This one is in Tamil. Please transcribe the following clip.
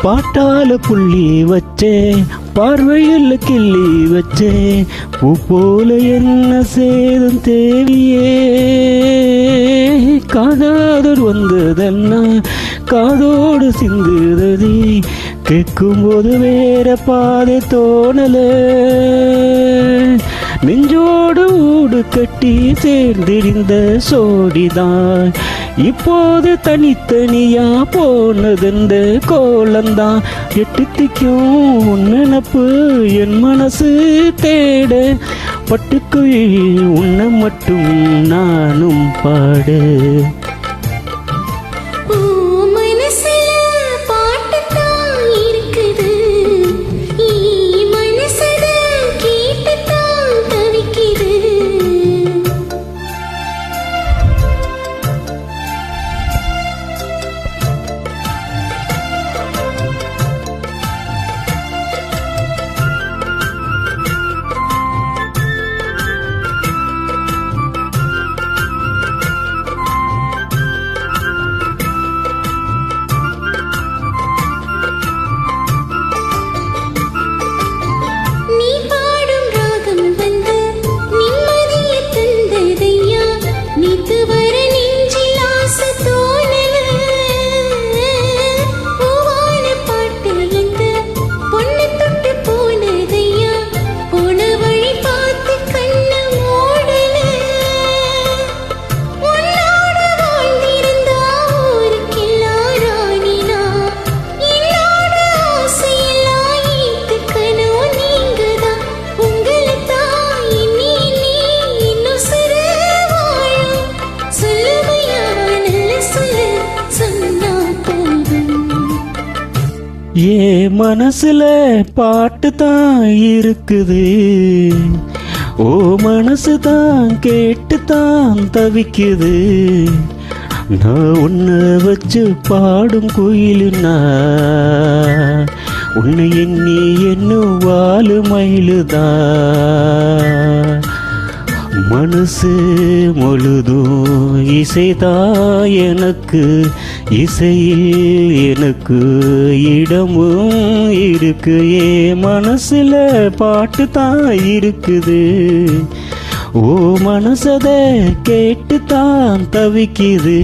பாட்டால புள்ளி வச்சே பார்வையில் கிள்ளி வச்சே பூ போல என்ன சேதம் தேவியே காதாதோர் வந்ததென்னா காதோடு சிந்துததி கேட்கும்போது வேற பாதை தோணல நெஞ்சோடு ஊடு கட்டி சேர்ந்திருந்த சோடிதான் இப்போது தனித்தனியா போனதெந்த கோலந்தான் எட்டுத்திக்கும் நினப்பு என் மனசு தேட பட்டுக்குயில் உன்னை மட்டும் நானும் பாட ஏ மனசுல பாட்டு தான் இருக்குது ஓ மனசு தான் கேட்டு தான் தவிக்குது நான் உன்னை வச்சு பாடும் குயிலுனா உன்னை எண்ணி என்னும் வாழு மயிலுதான் மனசு முழுதும் இசைதான் எனக்கு இசையில் எனக்கு இடமும் இருக்கு ஏ மனசுல பாட்டு தான் இருக்குது ஓ மனசத கேட்டு தான் தவிக்குது